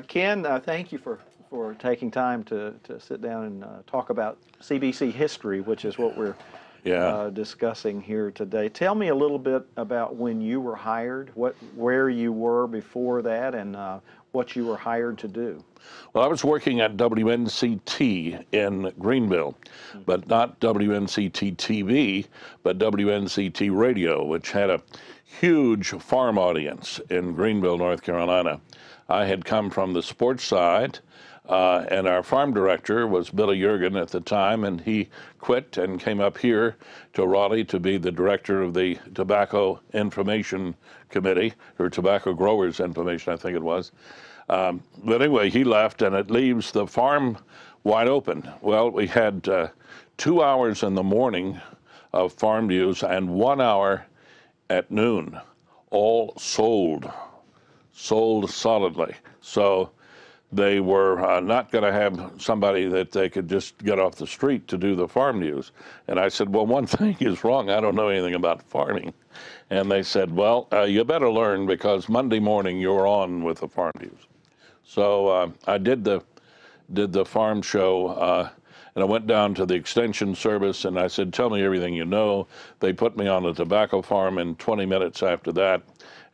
Ken, thank you for taking time to sit down and talk about CBC history, which is what we're Yeah. discussing here today. Tell me a little bit about when you were hired, where you were before that, and what you were hired to do. Well, I was working at WNCT in Greenville, but not WNCT TV, but WNCT Radio, which had a huge farm audience in Greenville, North Carolina. I had come from the sports side, and our farm director was Billy Yergin at the time, and he quit and came up here to Raleigh to be the director of the Tobacco Information Committee, or Tobacco Growers Information, I think it was. But anyway, he left, and it leaves the farm wide open. Well, we had 2 hours in the morning of farm news and 1 hour at noon, all sold solidly. So they were not going to have somebody that they could just get off the street to do the farm news. And I said, well, one thing is wrong. I don't know anything about farming. And they said, well, you better learn, because Monday morning you're on with the farm news. So I did the farm show, and I went down to the extension service, and I said, tell me everything you know. They put me on a tobacco farm in 20 minutes after that.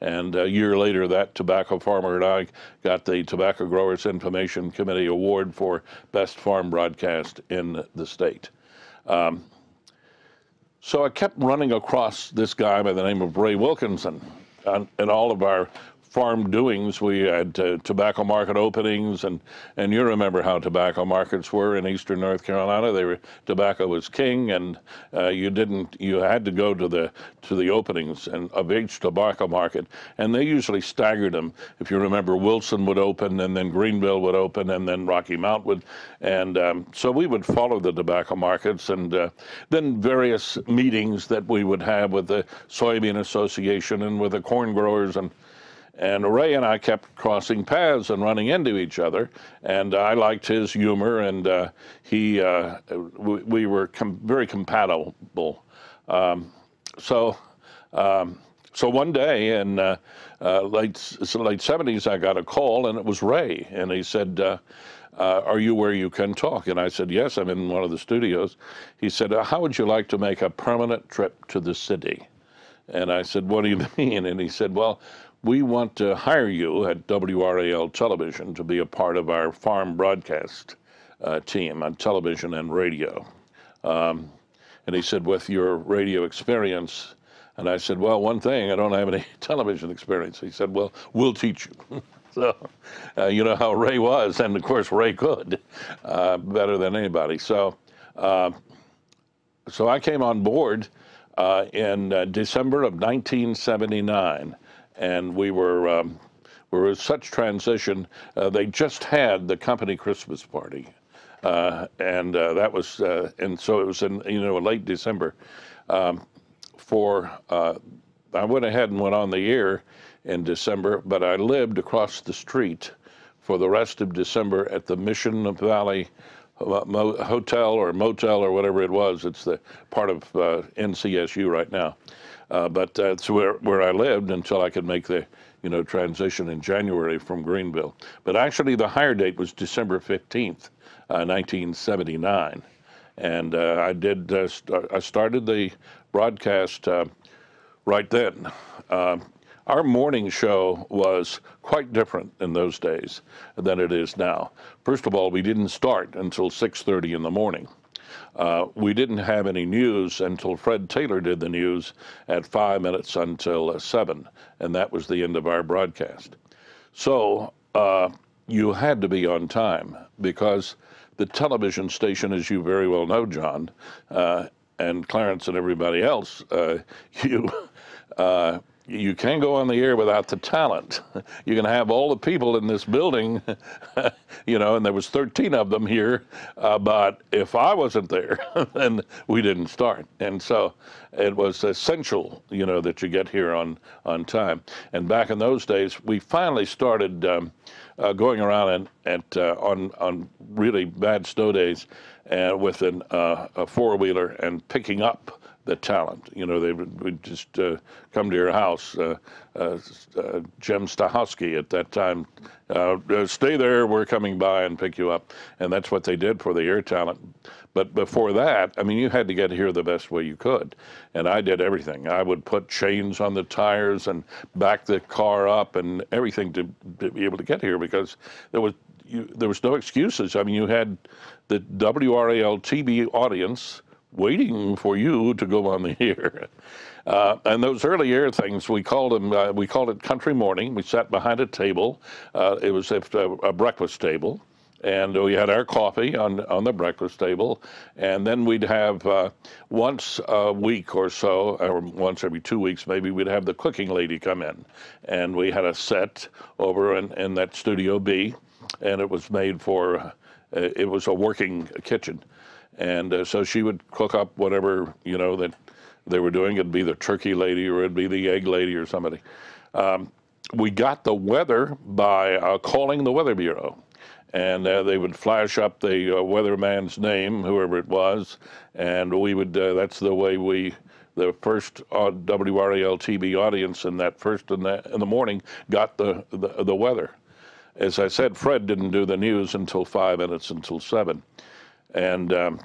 And a year later, that tobacco farmer and I got the Tobacco Growers Information Committee Award for Best Farm Broadcast in the state. So I kept running across this guy by the name of Ray Wilkinson. In all of our farm doings, we had tobacco market openings, and you remember how tobacco markets were in eastern North Carolina. Tobacco was king, and you had to go to the openings of each tobacco market, and they usually staggered them. If you remember, Wilson would open, and then Greenville would open, and then Rocky Mount would, and so we would follow the tobacco markets, and then various meetings that we would have with the Soybean Association and with the corn growers, and Ray and I kept crossing paths and running into each other, and I liked his humor, and we were very compatible. So one day in late 70s, I got a call, and it was Ray, and he said, are you where you can talk? And I said, yes, I'm in one of the studios. He said, how would you like to make a permanent trip to the city? And I said, what do you mean? And he said, well, we want to hire you at WRAL Television to be a part of our farm broadcast team on television and radio. And he said, with your radio experience. And I said, well, one thing, I don't have any television experience. He said, well, we'll teach you. So, you know how Ray was, and of course Ray could better than anybody. So I came on board in December of 1979. And we were such transition. They just had the company Christmas party, and that was, and so it was in late December. I went ahead and went on the air in December, but I lived across the street for the rest of December at the Mission Valley Hotel or Motel or whatever it was. It's the part of NCSU right now. But that's where I lived until I could make the transition in January from Greenville. But actually, the hire date was December 15th, 1979, and I started the broadcast right then. Our morning show was quite different in those days than it is now. First of all, we didn't start until 6:30 in the morning. We didn't have any news until Fred Taylor did the news at 5 minutes until 7, and that was the end of our broadcast. So you had to be on time, because the television station, as you very well know, John, and Clarence and everybody else, you can't go on the air without the talent. You can have all the people in this building, and there was 13 of them here, but if I wasn't there, then we didn't start. And so it was essential, that you get here on time. And back in those days, we finally started going around on really bad snow days with a four-wheeler and picking up the talent. You know, they would just come to your house. Jim Stahowski at that time, stay there, we're coming by and pick you up. And that's what they did for the air talent. But before that, I mean, you had to get here the best way you could. And I did everything. I would put chains on the tires and back the car up and everything to be able to get here, because there was no excuses. I mean, you had the WRAL TV audience waiting for you to go on the air. And those early air things, we called it country morning. We sat behind a table. It was a breakfast table. And we had our coffee on the breakfast table. And then we'd have once a week or so, or once every 2 weeks maybe, we'd have the cooking lady come in. And we had a set over in that Studio B. And it was made for, it was a working kitchen. And so she would cook up whatever, you know, that they were doing. It'd be the turkey lady or it'd be the egg lady or somebody. We got the weather by calling the Weather Bureau. And they would flash up the weatherman's name, whoever it was, and we would, that's the way the first WRAL TV audience in that first in the morning got the weather. As I said, Fred didn't do the news until 5 minutes until 7. And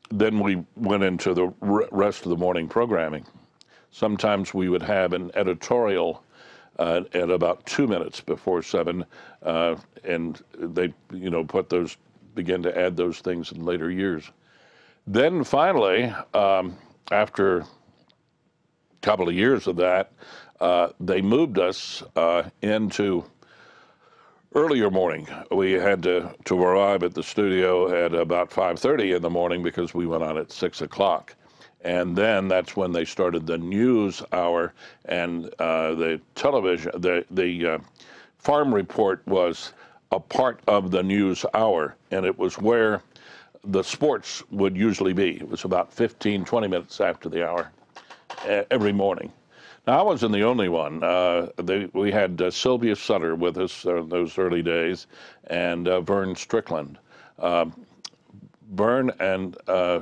then we went into the rest of the morning programming. Sometimes we would have an editorial at about 2 minutes before 7, and they, you know, begin to add those things in later years. Then finally, after a couple of years of that, they moved us into earlier morning. We had to arrive at the studio at about 5:30 in the morning because we went on at 6 o'clock. And then that's when they started the news hour, and the television, the farm report was a part of the news hour, and it was where the sports would usually be. It was about 15, 20 minutes after the hour every morning. Now, I wasn't the only one. We had Sylvia Sutter with us in those early days, and Vern Strickland. Vern and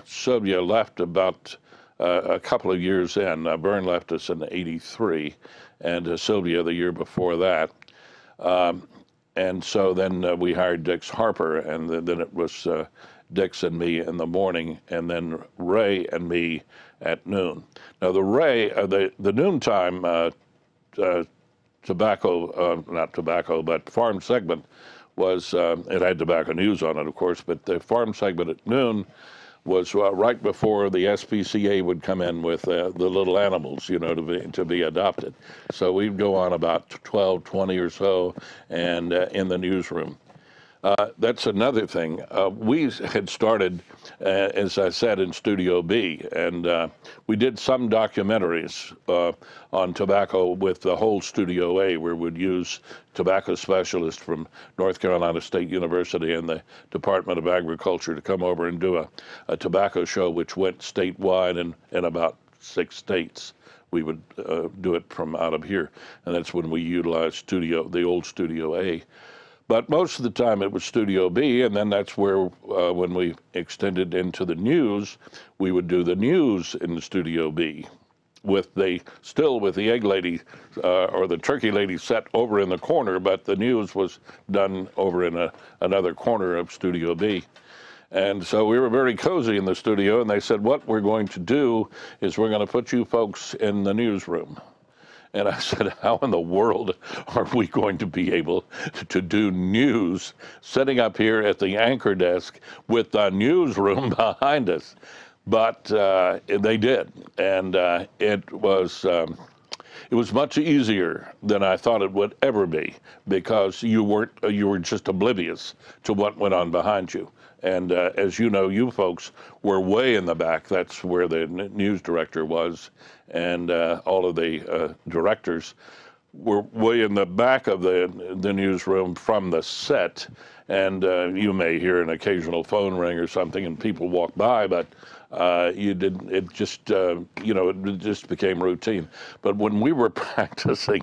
Sylvia left about a couple of years in. Vern left us in '83, and Sylvia the year before that. And so then we hired Dix Harper, and then it was Dix and me in the morning, and then Ray and me at noon. Now the noontime not tobacco, but farm segment was, it had tobacco news on it, of course, but the farm segment at noon was right before the SPCA would come in with the little animals, you know, to be adopted. So we'd go on about 12, 20 or so, and in the newsroom. That's another thing. We had started, as I said, in Studio B, and we did some documentaries on tobacco with the whole Studio A, where we'd use tobacco specialists from North Carolina State University and the Department of Agriculture to come over and do a tobacco show, which went statewide in about 6 states. We would do it from out of here, and that's when we utilized the old Studio A. But most of the time it was Studio B, and then that's where, when we extended into the news, we would do the news in the Studio B, still with the egg lady or the turkey lady set over in the corner, but the news was done over in another corner of Studio B. And so we were very cozy in the studio, and they said, what we're going to do is we're going to put you folks in the newsroom. And I said, how in the world are we going to be able to do news sitting up here at the anchor desk with the newsroom behind us? But they did, and it was much easier than I thought it would ever be, because you were just oblivious to what went on behind you. And as you know, you folks were way in the back. That's where the news director was, and all of the directors were way in the back of the newsroom from the set. And you may hear an occasional phone ring or something, and people walk by, but You didn't. It just it just became routine. But when we were practicing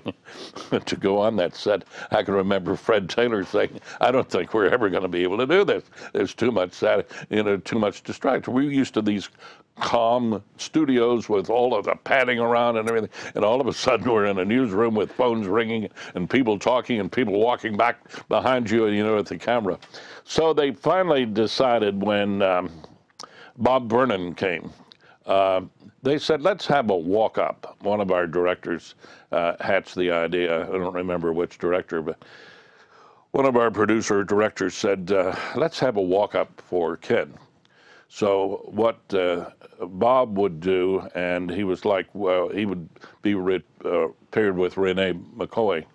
to go on that set, I can remember Fred Taylor saying, "I don't think we're ever going to be able to do this. There's too much too much distraction." We're used to these calm studios with all of the padding around and everything, and all of a sudden we're in a newsroom with phones ringing and people talking and people walking back behind you, at the camera. So they finally decided when Bob Vernon came, they said, let's have a walk-up. One of our directors hatched the idea. I don't remember which director, but one of our producer directors said, let's have a walk-up for Ken. So what Bob would do, and he was like, well, he would be paired with Renee McCoy.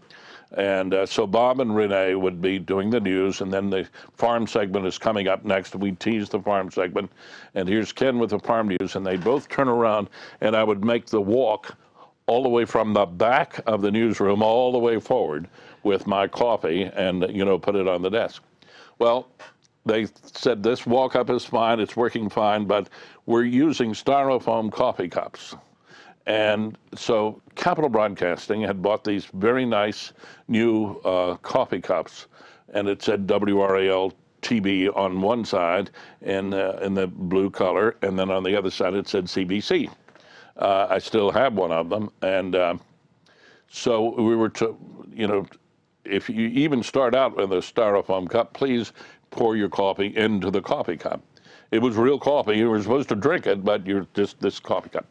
And so Bob and Renee would be doing the news, and then the farm segment is coming up next. We tease the farm segment, and here's Ken with the farm news, and they both turn around, and I would make the walk all the way from the back of the newsroom all the way forward with my coffee and, put it on the desk. Well, they said this walk-up is fine, it's working fine, but we're using styrofoam coffee cups. And so Capital Broadcasting had bought these very nice new coffee cups, and it said WRAL TV on one side in the blue color, and then on the other side it said CBC. I still have one of them, and so we were to, if you even start out with a styrofoam cup, please pour your coffee into the coffee cup. It was real coffee. You were supposed to drink it, but you're just this coffee cup.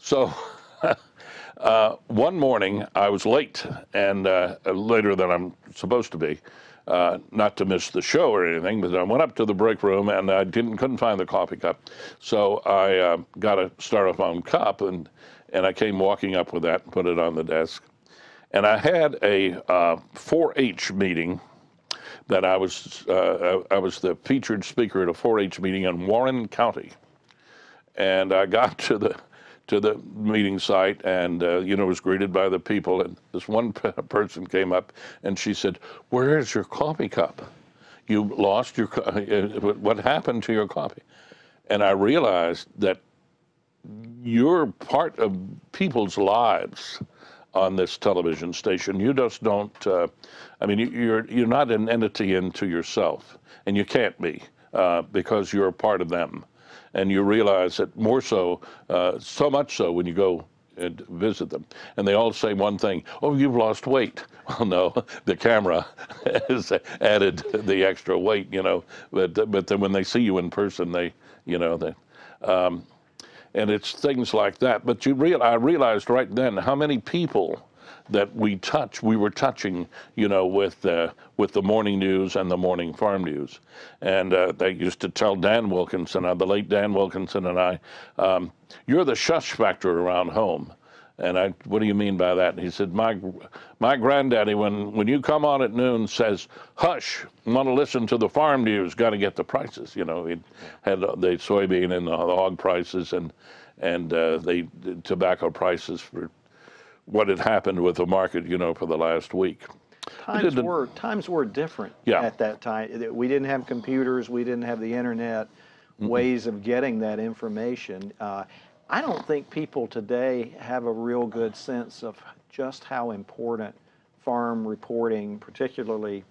So one morning I was late, and later than I'm supposed to be, not to miss the show or anything, but I went up to the break room and I couldn't find the coffee cup. So I got a styrofoam cup, and I came walking up with that and put it on the desk. And I had a 4-H meeting that I was the featured speaker at a 4-H meeting in Warren County. And I got to the meeting site and, was greeted by the people. And this one person came up and she said, "Where is your coffee cup? You lost your, what happened to your coffee?" And I realized that you're part of people's lives on this television station. You just don't, you're not an entity into yourself, and you can't be because you're a part of them. And you realize that more so, so much so when you go and visit them. And they all say one thing: "Oh, you've lost weight." Well, no, the camera has added the extra weight, but then when they see you in person, and it's things like that. But I realized right then how many people that we were touching, with the morning news and the morning farm news. And they used to tell Dan Wilkinson, the late Dan Wilkinson and I, "You're the shush factor around home." And "What do you mean by that?" And he said, my granddaddy, when you come on at noon, says, "Hush, want to listen to the farm news, got to get the prices." He had the soybean and the hog prices and the tobacco prices for what had happened with the market, for the last week. Times were different at that time. We didn't have computers, we didn't have the internet, ways of getting that information. I don't think people today have a real good sense of just how important farm reporting, particularly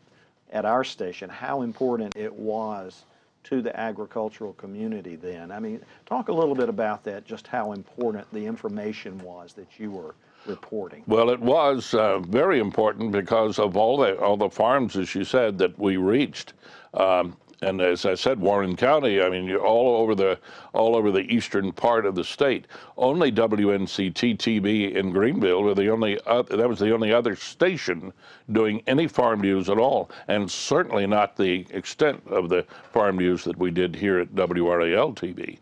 at our station, how important it was to the agricultural community then. I mean, talk a little bit about that, just how important the information was that you were reporting. Well, it was very important because of all the farms, as you said, that we reached. And as I said, Warren County, you're all over the eastern part of the state. Only WNCT-TV in Greenville that was the only other station doing any farm news at all, and certainly not the extent of the farm news that we did here at WRAL-TV.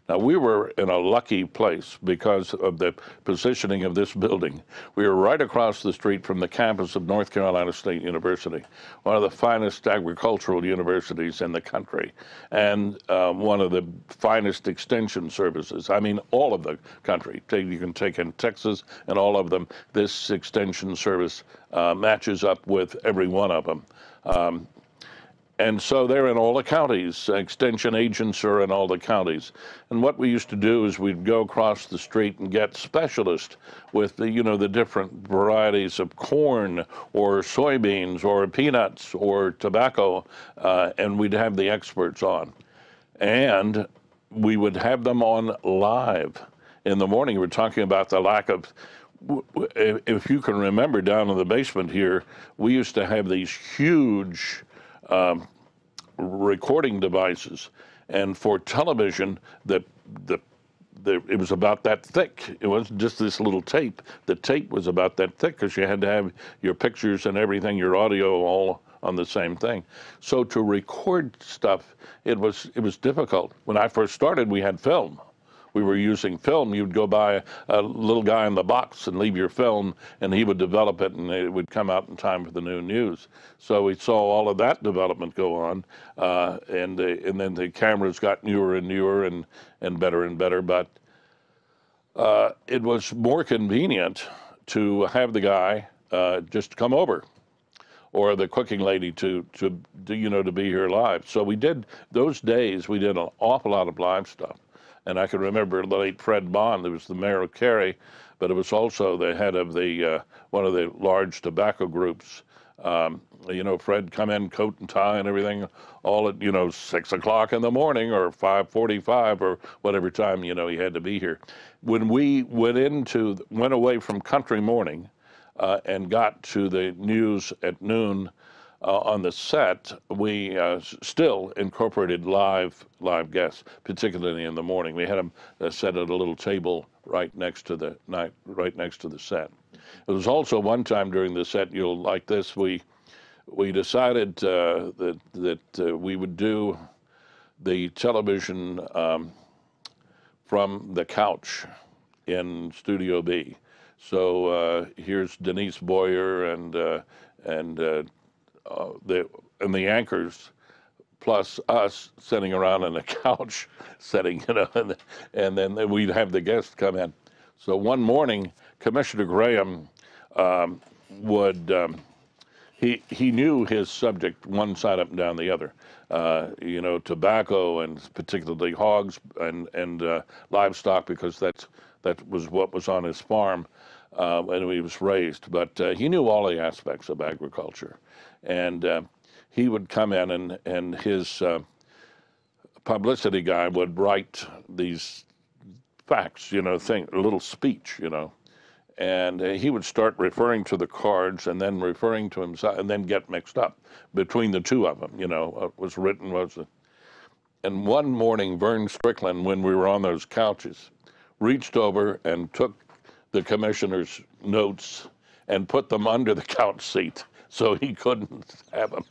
Now, we were in a lucky place because of the positioning of this building. We were right across the street from the campus of North Carolina State University, one of the finest agricultural universities in the country, and one of the finest extension services. All of the country. You can take in Texas and all of them. This extension service matches up with every one of them. And so they're in all the counties. Extension agents are in all the counties. And what we used to do is we'd go across the street and get specialists with the, the different varieties of corn or soybeans or peanuts or tobacco, and we'd have the experts on. And we would have them on live in the morning. We're talking about the lack of, if you can remember down in the basement here, we used to have these huge recording devices, and for television, it was about that thick. It wasn't just this little tape. The tape was about that thick because you had to have your pictures and everything, your audio all on the same thing. So to record stuff, it was difficult. When I first started, we had film. We were using film. You'd go by a little guy in the box and leave your film, and he would develop it, and it would come out in time for the noon news. So we saw all of that development go on, and then the cameras got newer and newer and better and better. But it was more convenient to have the guy just come over, or the cooking lady to be here live. So we did those days. We did an awful lot of live stuff. And I can remember the late Fred Bond, who was the mayor of Cary, but it was also the head of the one of the large tobacco groups. Fred come in, coat and tie and everything, all at 6 o'clock in the morning or 5:45 or whatever time he had to be here. When we went away from country morning and got to the news at noon. On the set, we still incorporated live guests, particularly in the morning. We had them set at a little table right next to the set. It was also one time during the set, you'll like this, we decided that we would do the television from the couch in Studio B. So here's Denise Boyer and the anchors, plus us sitting around on the couch, and then we'd have the guests come in. So one morning, Commissioner Graham he knew his subject one side up and down the other. Tobacco and particularly hogs and livestock, because that was what was on his farm when he was raised. But he knew all the aspects of agriculture. And he would come in and his publicity guy would write these facts, a little speech, and he would start referring to the cards and then referring to himself and then get mixed up between the two of them, what was written was it. And one morning, Vern Strickland, when we were on those couches, reached over and took the commissioner's notes and put them under the couch seat, so he couldn't have them.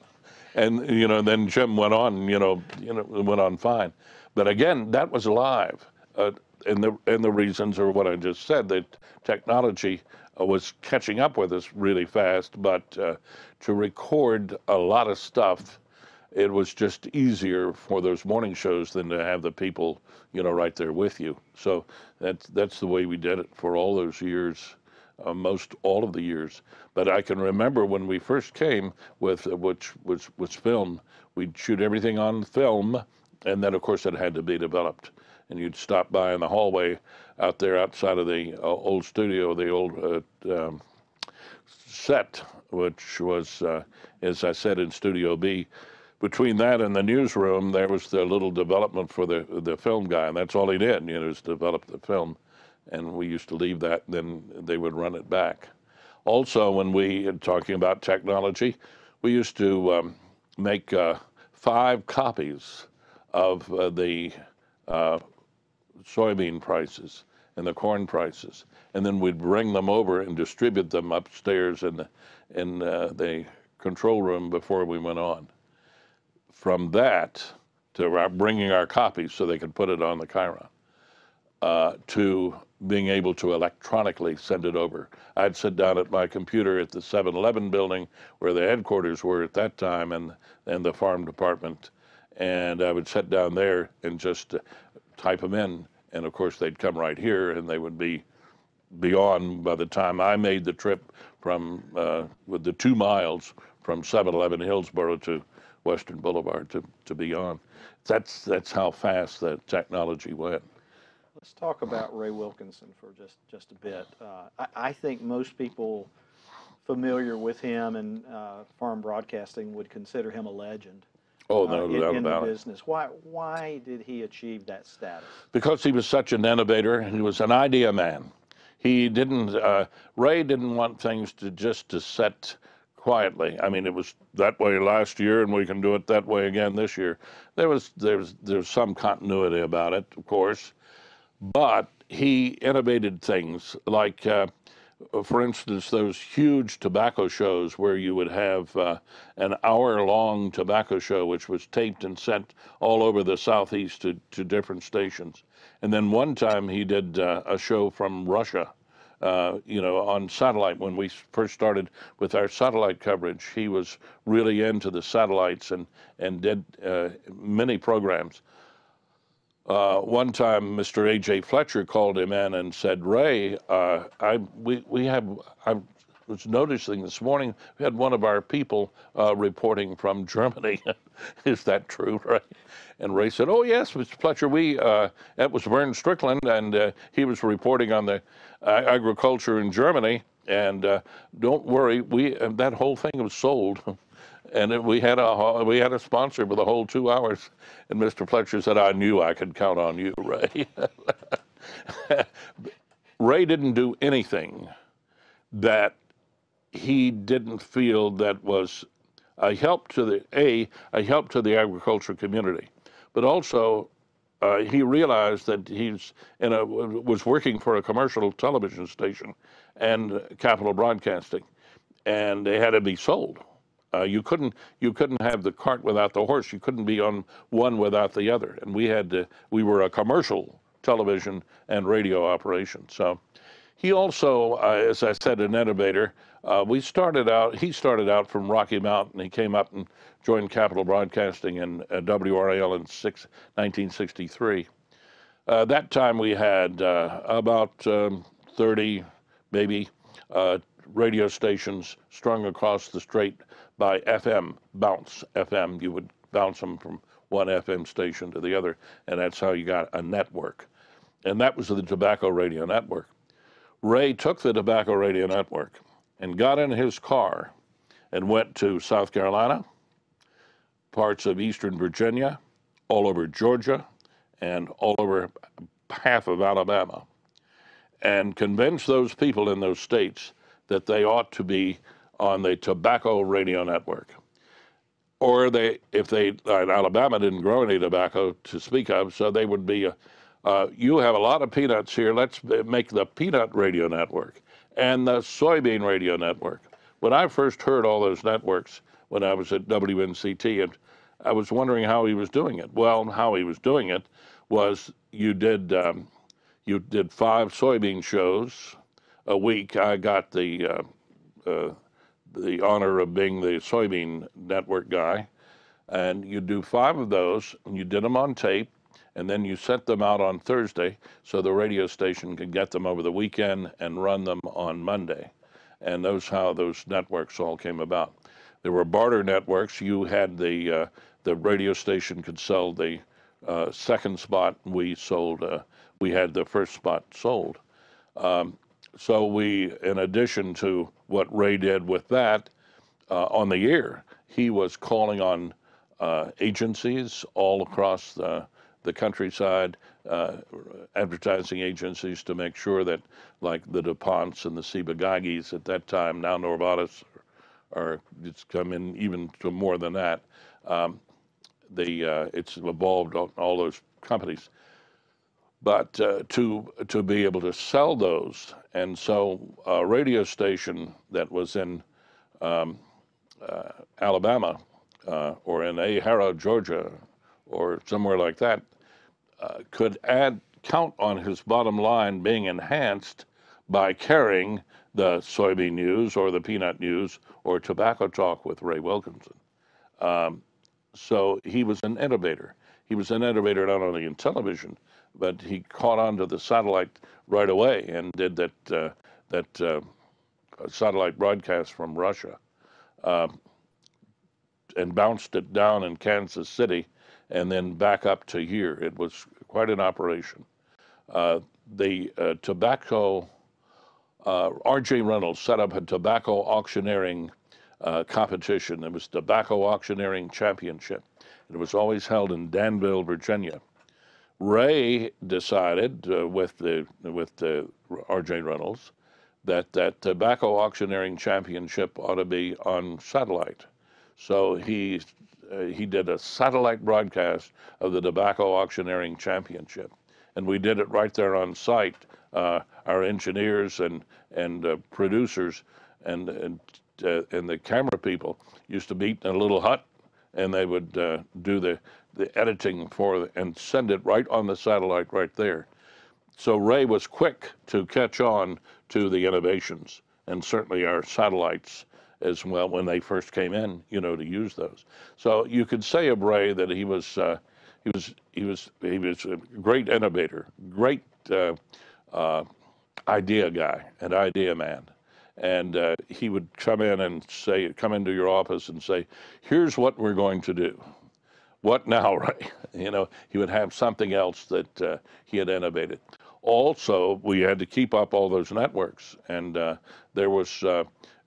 And, then Jim went on, went on fine. But again, that was live. And the reasons are what I just said, that technology was catching up with us really fast, but to record a lot of stuff, it was just easier for those morning shows than to have the people, right there with you. So that's the way we did it for all those years. Most all of the years. But I can remember when we first came with, which was film, we'd shoot everything on film, and then of course it had to be developed. And you'd stop by in the hallway out there outside of the old studio, the old set, which was, as I said, in Studio B. Between that and the newsroom, there was the little development for the film guy, and that's all he did, was develop the film. And we used to leave that, and then they would run it back. Also, when we are talking about technology, we used to make 5 copies of the soybean prices and the corn prices, and then we'd bring them over and distribute them upstairs in the control room before we went on. From that to bringing our copies so they could put it on the Chiron, to being able to electronically send it over. I'd sit down at my computer at the 7-Eleven building where the headquarters were at that time, and the farm department, and I would sit down there and just type them in, and of course they'd come right here, and they would be on by the time I made the trip from with the 2 miles from 711 Hillsborough to Western Boulevard to beyond. That's how fast the technology went. Let's talk about Ray Wilkinson for just a bit. I think most people familiar with him and farm broadcasting would consider him a legend. Oh, no doubt in the about it. business. Why did he achieve that status? Because he was such an innovator. He was an idea man. He didn't. Ray didn't want things to set quietly. I mean, it was that way last year, and we can do it that way again this year. There's some continuity about it, of course, but he innovated things like, for instance, those huge tobacco shows where you would have an hour-long tobacco show, which was taped and sent all over the Southeast to different stations. And then one time he did a show from Russia, on satellite. When we first started with our satellite coverage, he was really into the satellites and did many programs. One time, Mr. A.J. Fletcher called him in and said, "Ray, I was noticing this morning we had one of our people reporting from Germany. Is that true, Ray?" And Ray said, "Oh yes, Mr. Fletcher. That was Vern Strickland, and he was reporting on the agriculture in Germany. And don't worry, that whole thing was sold." And we had a sponsor for the whole 2 hours. And Mr. Fletcher said, "I knew I could count on you, Ray." Ray didn't do anything that he didn't feel that was a help to the agriculture community, but also he realized that was working for a commercial television station and Capital Broadcasting, and they had to be sold. You couldn't have the cart without the horse. You couldn't be on one without the other. And we were a commercial television and radio operation. So he also, as I said, an innovator. He started out from Rocky Mountain. He came up and joined Capital Broadcasting in WRAL in 1963. That time we had about 30, maybe, radio stations strung across the strait by FM, bounce FM. You would bounce them from one FM station to the other, and that's how you got a network. And that was the Tobacco Radio Network. Ray took the Tobacco Radio Network and got in his car and went to South Carolina, parts of Eastern Virginia, all over Georgia, and all over half of Alabama, and convinced those people in those states that they ought to be on the Tobacco Radio Network. Or Alabama didn't grow any tobacco to speak of, so they would be, you have a lot of peanuts here, let's make the Peanut Radio Network and the Soybean Radio Network. When I first heard all those networks when I was at WNCT, and I was wondering how he was doing it. Well, how he was doing it was you did 5 soybean shows a week. I got the honor of being the soybean network guy, and you do 5 of those, and you did them on tape, and then you sent them out on Thursday so the radio station could get them over the weekend and run them on Monday. And how those networks all came about. There were barter networks. You had the radio station could sell the second spot. We had the first spot sold. So in addition to what Ray did with that, on the air, he was calling on agencies all across the countryside, advertising agencies, to make sure that, like the DuPonts and the Ciba-Geigys at that time, now Novartis, it's come in even to more than that. It's evolved on all those companies. But to be able to sell those, and so a radio station that was in Alabama or in Ahara, Georgia, or somewhere like that, could count on his bottom line being enhanced by carrying the soybean news or the peanut news or tobacco talk with Ray Wilkinson. So he was an innovator. He was an innovator not only in television, but he caught on to the satellite right away and did that satellite broadcast from Russia. and bounced it down in Kansas City and then back up to here. It was quite an operation. The tobacco, R.J. Reynolds set up a tobacco auctioneering competition. It was Tobacco Auctioneering Championship. It was always held in Danville, Virginia. Ray decided with the R.J. Reynolds that Tobacco Auctioneering Championship ought to be on satellite. So he did a satellite broadcast of the Tobacco Auctioneering Championship, and we did it right there on site. Our engineers and producers and the camera people used to meet in a little hut, and they would do the editing and send it right on the satellite right there. So Ray was quick to catch on to the innovations, and certainly our satellites as well when they first came in, to use those. So you could say of Ray that he was a great innovator, great idea guy, an idea man. And he would come into your office and say, "Here's what we're going to do." What now, Ray? He would have something else that he had innovated. Also, we had to keep up all those networks, and there was,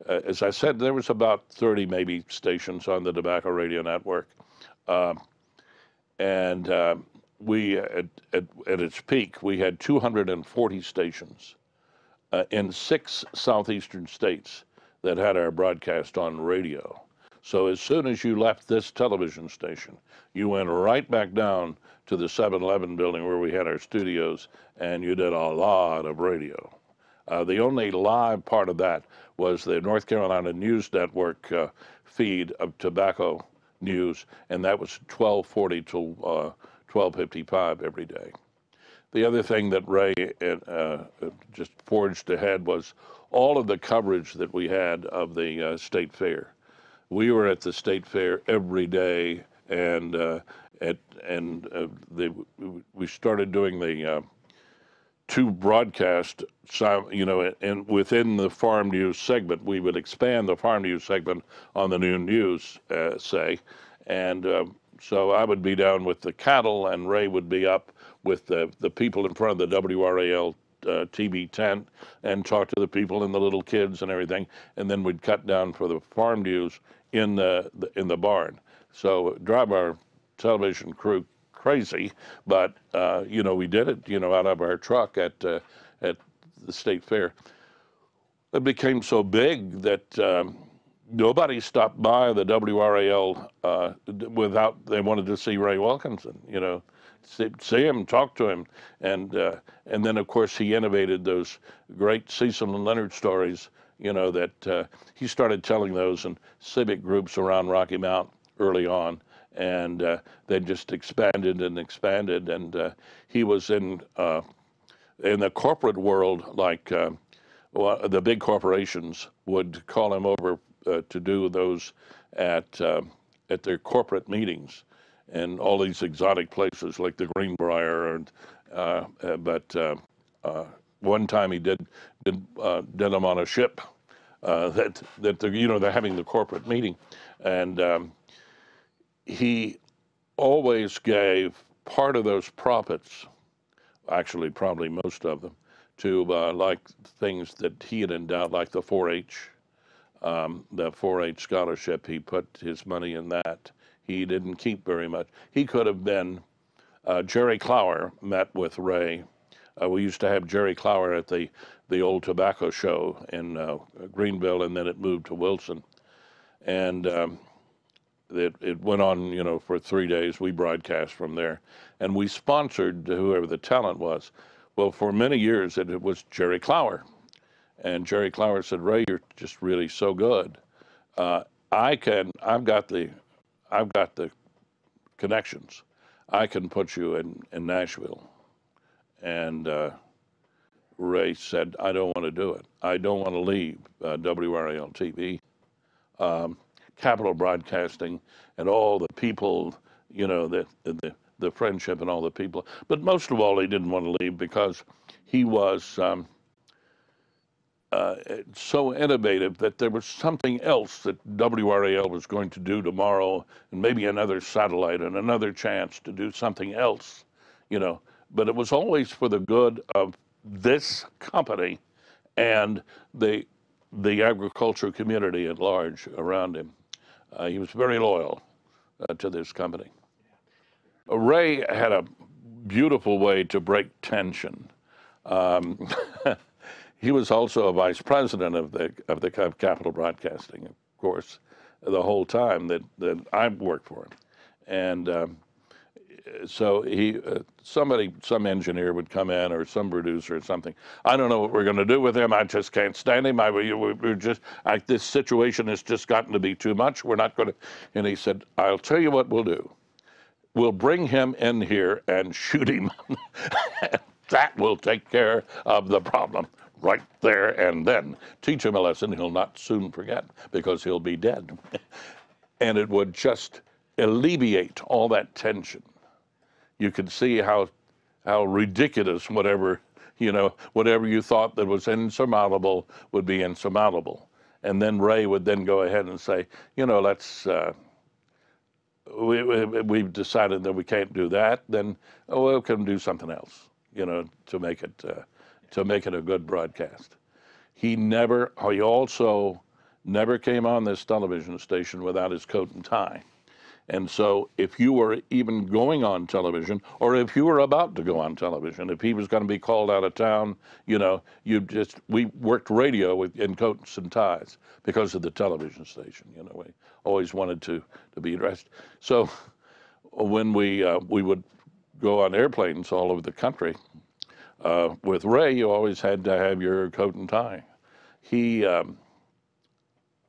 as I said, there was about 30 maybe stations on the Tobacco Radio Network, and we at its peak we had 240 stations in 6 southeastern states that had our broadcast on radio. So as soon as you left this television station, you went right back down to the 7-Eleven building where we had our studios, and you did a lot of radio. The only live part of that was the North Carolina News Network feed of tobacco news, and that was 12:40 till 12:55 every day. The other thing that Ray just forged ahead was all of the coverage that we had of the state fair. We were at the state fair every day, and we started doing the 2 broadcasts, and within the farm news segment, we would expand the farm news segment on the noon news, and so I would be down with the cattle, and Ray would be up with the people in front of the WRAL TV tent and talk to the people and the little kids and everything, and then we'd cut down for the farm news in the barn. So drive our television crew crazy, but we did it out of our truck at the state fair. It became so big that nobody stopped by the WRAL without they wanted to see Ray Wilkinson. See him, talk to him, and then of course he innovated those great Cecil and Leonard stories. That he started telling those in civic groups around Rocky Mount early on, and they just expanded and expanded. And he was in the corporate world, like the big corporations would call him over to do those at their corporate meetings, and all these exotic places like the Greenbrier, but one time he did them on a ship that they're having the corporate meeting, and he always gave part of those profits, actually probably most of them, to like things that he had endowed, like the 4-H, the 4-H scholarship. He put his money in that. He didn't keep very much. He could have been. Jerry Clower met with Ray. We used to have Jerry Clower at the old tobacco show in Greenville, and then it moved to Wilson. And it went on, for 3 days. We broadcast from there. And we sponsored whoever the talent was. Well, for many years, it was Jerry Clower. And Jerry Clower said, "Ray, you're just really so good. I've got the connections. I can put you in Nashville." And Ray said, "I don't want to do it. I don't want to leave WRAL TV, Capital Broadcasting, and all the people, the friendship and all the people." But most of all, he didn't want to leave because he was so innovative that there was something else that WRAL was going to do tomorrow, and maybe another satellite and another chance to do something else, you know. But it was always for the good of this company and the agriculture community at large around him. He was very loyal to this company. Ray had a beautiful way to break tension. Um, he was also a vice president of Capital Broadcasting, of course, the whole time that I worked for him, and so some engineer would come in or some producer or something. I don't know what we're going to do with him. I just can't stand him. This situation has just gotten to be too much. We're not going to. And he said, I'll tell you what we'll do. We'll bring him in here and shoot him. That will take care of the problem right there and then. Teach him a lesson he'll not soon forget because he'll be dead. And it would just alleviate all that tension. You could see how ridiculous whatever you thought that was insurmountable would be insurmountable. And then Ray would then go ahead and say, we've decided that we can't do that. Then we can do something else, to make it a good broadcast. He also never came on this television station without his coat and tie. And so if you were even going on television, or if you were about to go on television, if he was going to be called out of town, we worked radio in coats and ties because of the television station. We always wanted to be dressed. So when we would go on airplanes all over the country, with Ray, you always had to have your coat and tie.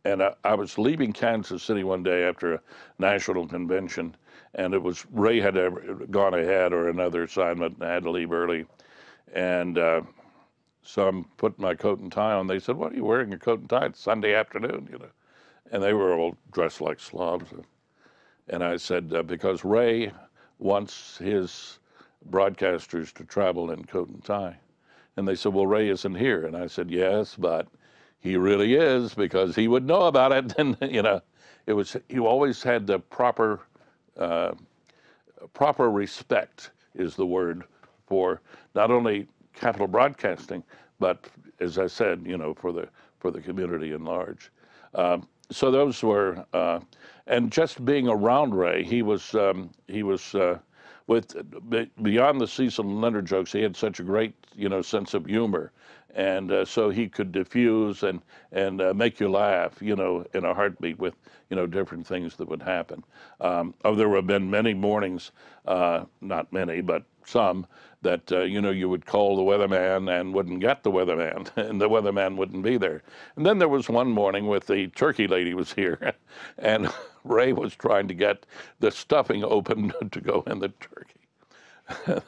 And I was leaving Kansas City one day after a national convention, and it was Ray had gone ahead or another assignment and I had to leave early. And so I'm putting my coat and tie on. They said, "What are you wearing a coat and tie? It's Sunday afternoon, And they were all dressed like slobs. And I said, because Ray wants his broadcasters to travel in coat and tie. And they said, well, Ray isn't here. And I said, yes, but he really is, because he would know about it. And, you always had the proper respect is the word for not only Capital Broadcasting, but as I said, for the community in large. So those were, and just being around Ray, he was beyond the Cecil and Leonard jokes, he had such a great, sense of humor. And so he could diffuse and make you laugh, in a heartbeat with, different things that would happen. There have been many mornings, not many, but some, that, you would call the weatherman and wouldn't get the weatherman, and the weatherman wouldn't be there. And then there was one morning with the turkey lady was here, and Ray was trying to get the stuffing open to go in the turkey.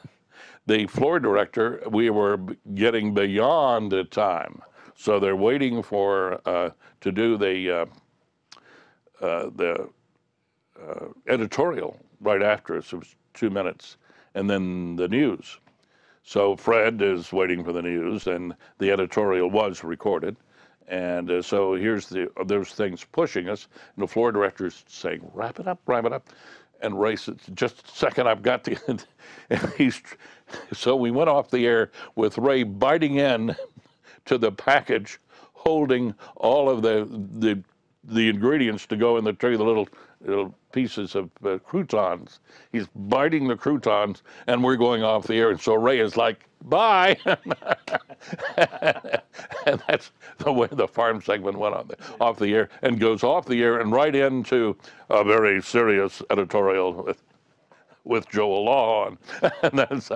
The floor director, we were getting beyond the time, so they're waiting for to do the editorial right after us. It was 2 minutes, and then the news. So Fred is waiting for the news, and the editorial was recorded. And so here's those things pushing us, and the floor director's saying, wrap it up. And Ray said, just a second, I've got to, and so we went off the air with Ray biting in to the package, holding all of the ingredients to go in the tray, the little pieces of croutons. He's biting the croutons, and we're going off the air. And so Ray is like, bye. And that's the way the farm segment went off the air, and goes off the air and right into a very serious editorial with Joel Law. And that's,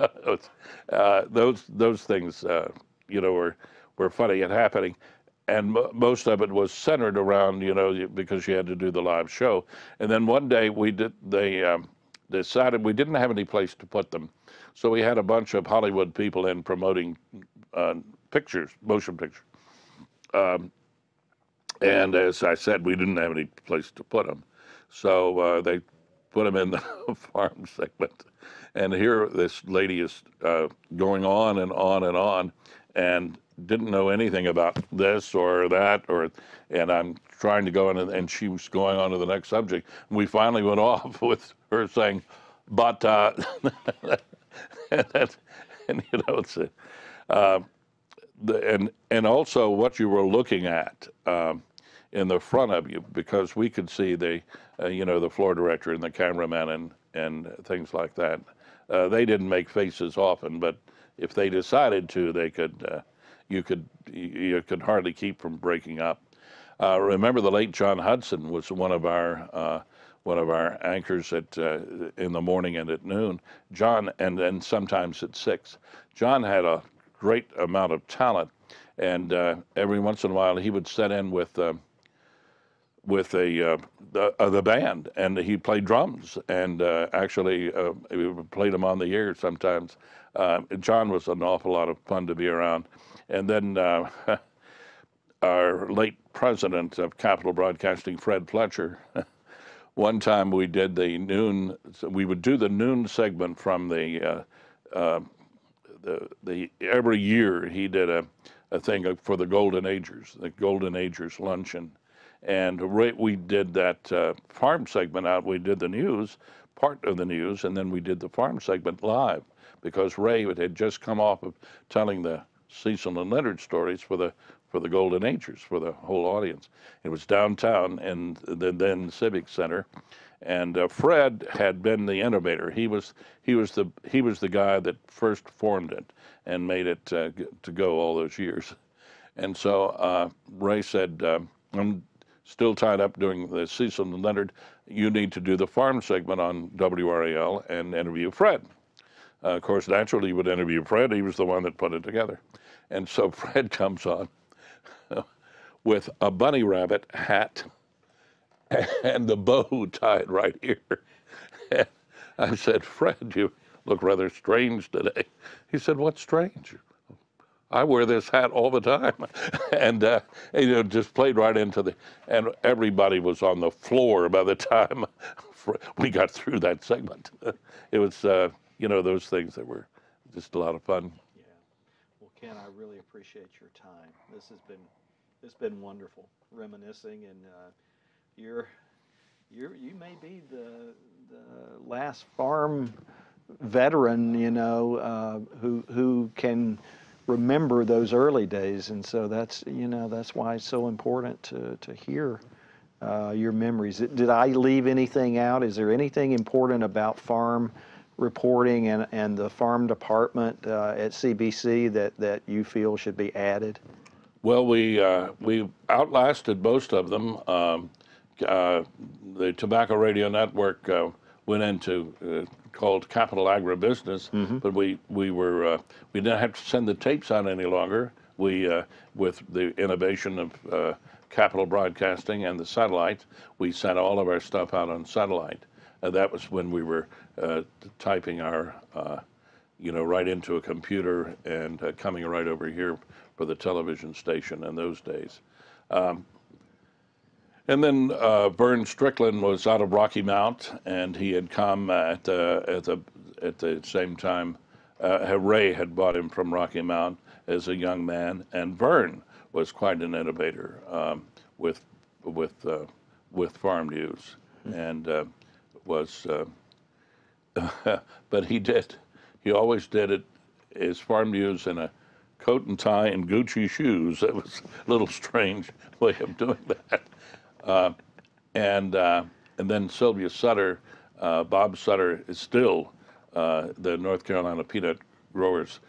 those things, were funny and happening. And most of it was centered around, because you had to do the live show. And then one day they decided we didn't have any place to put them. So we had a bunch of Hollywood people in promoting pictures, motion pictures. And as I said, we didn't have any place to put them. So they put them in the farm segment. And here this lady is going on and on and on. And didn't know anything about this or that, and I'm trying to go in, and she was going on to the next subject. And we finally went off with her saying, but, and you know, it's, and also what you were looking at in the front of you, because we could see the, you know, the floor director and the cameraman and things like that. They didn't make faces often, but if they decided to, they could. You could hardly keep from breaking up. Remember, the late John Hudson was one of our anchors at in the morning and at noon. John, and then sometimes at 6. John had a great amount of talent, and every once in a while he would set in with the band, and he played drums, and actually we played them on the air sometimes. John was an awful lot of fun to be around. And then our late president of Capital Broadcasting, Fred Fletcher, one time we did the noon, we would do the noon segment from the every year he did a thing for the Golden Agers, the Golden Agers luncheon. And we did that farm segment out. We did the news, part of the news, and then we did the farm segment live, because Ray had just come off of telling the Cecil and Leonard stories for the Golden Agers, for the whole audience. It was downtown in the then Civic Center, and Fred had been the innovator. He was the guy that first formed it and made it to go all those years. And so Ray said, "I'm still tied up doing the Cecil and Leonard. You need to do the farm segment on WRAL and interview Fred." Of course, naturally, you would interview Fred. He was the one that put it together. And so Fred comes on with a bunny rabbit hat and the bow tied right here. And I said, "Fred, you look rather strange today." He said, "What's strange? I wear this hat all the time." And you know, just played right into and everybody was on the floor by the time we got through that segment. It was, you know, those things that were just a lot of fun. Yeah. Well, Ken, I really appreciate your time. It's been wonderful reminiscing, and you may be the last farm veteran, you know, who can remember those early days, and so that's why it's so important to hear your memories. Did I leave anything out? Is there anything important about farm reporting and the farm department at CBC that you feel should be added? Well, we outlasted most of them. The Tobacco Radio Network went into called Capital Agribusiness, but we didn't have to send the tapes out any longer. We with the innovation of Capital Broadcasting and the satellite, we sent all of our stuff out on satellite. That was when we were typing our, you know, right into a computer and coming right over here for the television station in those days. And then Vern Strickland was out of Rocky Mount, and he had come at the same time. Ray had bought him from Rocky Mount as a young man, and Vern was quite an innovator with farm news, and was. But he always did it as farm news in a coat and tie and Gucci shoes. That was a little strange way of doing that. And then Sylvia Sutter, Bob Sutter is still the North Carolina peanut growers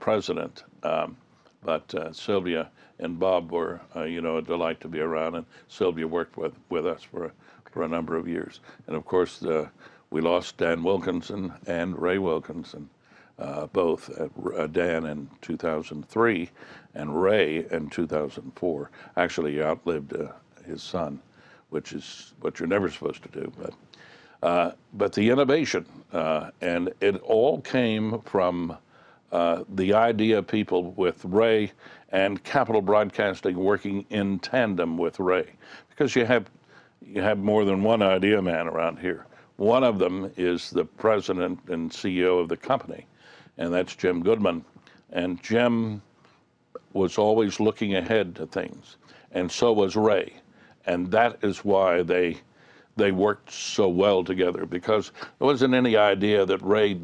president. But Sylvia and Bob were, you know, a delight to be around, and Sylvia worked with us for a number of years. And of course, we lost Dan Wilkinson and Ray Wilkinson, both. Dan in 2003 and Ray in 2004. Actually, he outlived his son, which is what you're never supposed to do. But the innovation, and it all came from the idea of people with Ray and Capital Broadcasting working in tandem with Ray, because you have more than one idea man around here. One of them is the president and CEO of the company, and that's Jim Goodman. And Jim was always looking ahead to things, and so was Ray, and that is why they worked so well together, because there wasn't any idea that Ray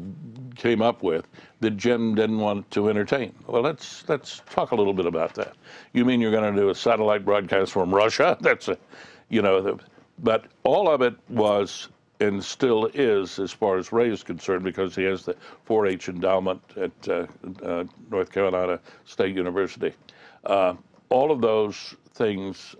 came up with that Jim didn't want to entertain. Well, let's talk a little bit about that. You mean you're going to do a satellite broadcast from Russia? That's a, you know, but all of it was and still is, as far as Ray is concerned, because he has the 4-H endowment at North Carolina State University. All of those things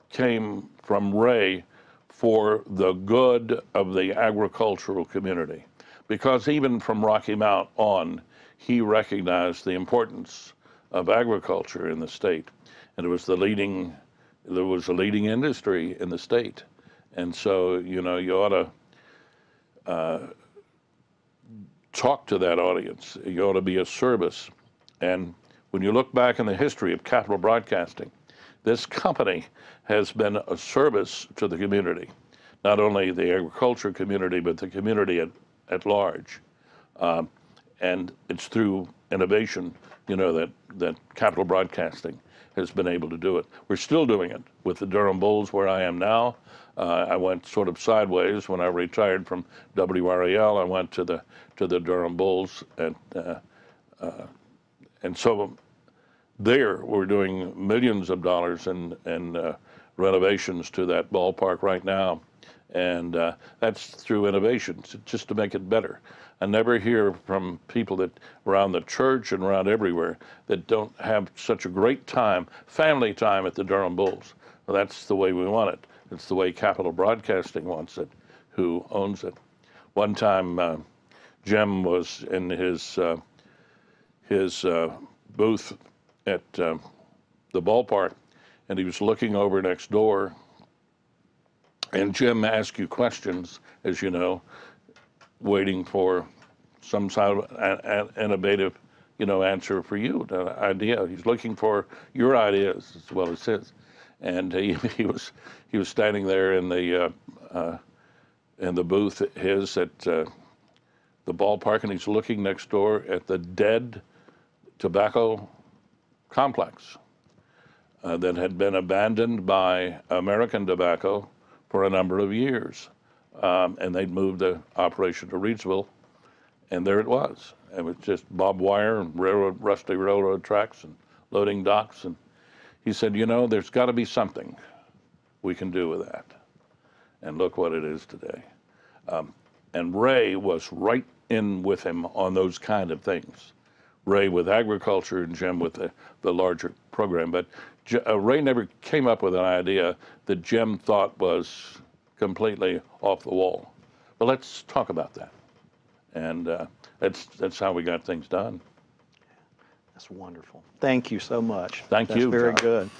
came from Ray for the good of the agricultural community, because even from Rocky Mount on, he recognized the importance of agriculture in the state, and there was a leading industry in the state. And so, you know, you ought to talk to that audience. You ought to be a service. And when you look back in the history of Capital Broadcasting, this company has been a service to the community, not only the agriculture community, but the community at large. And it's through innovation, you know, that Capital Broadcasting has been able to do it. We're still doing it with the Durham Bulls, where I am now. I went sort of sideways when I retired from WRAL. I went to the Durham Bulls, and so there we're doing millions of dollars in renovations to that ballpark right now, and that's through innovations, just to make it better. I never hear from people that around the church and around everywhere that don't have such a great time, family time at the Durham Bulls. Well, that's the way we want it. It's the way Capital Broadcasting wants it, who owns it. One time, Jim was in his booth at the ballpark, and he was looking over next door, and Jim asks you questions, as you know, waiting for some sort of innovative, you know, answer for you, the idea. He's looking for your ideas as well as his. And he was standing there in the booth his at the ballpark, and he's looking next door at the dead tobacco complex that had been abandoned by American Tobacco for a number of years. And they'd moved the operation to Reidsville, and there it was. It was just barbed wire and rusty railroad tracks and loading docks. And he said, you know, there's got to be something we can do with that. And look what it is today. And Ray was right in with him on those kind of things. Ray with agriculture and Jim with the larger program. But Ray never came up with an idea that Jim thought was completely off the wall. But let's talk about that. And that's how we got things done. That's wonderful. Thank you so much. Thank you. That's very John. good.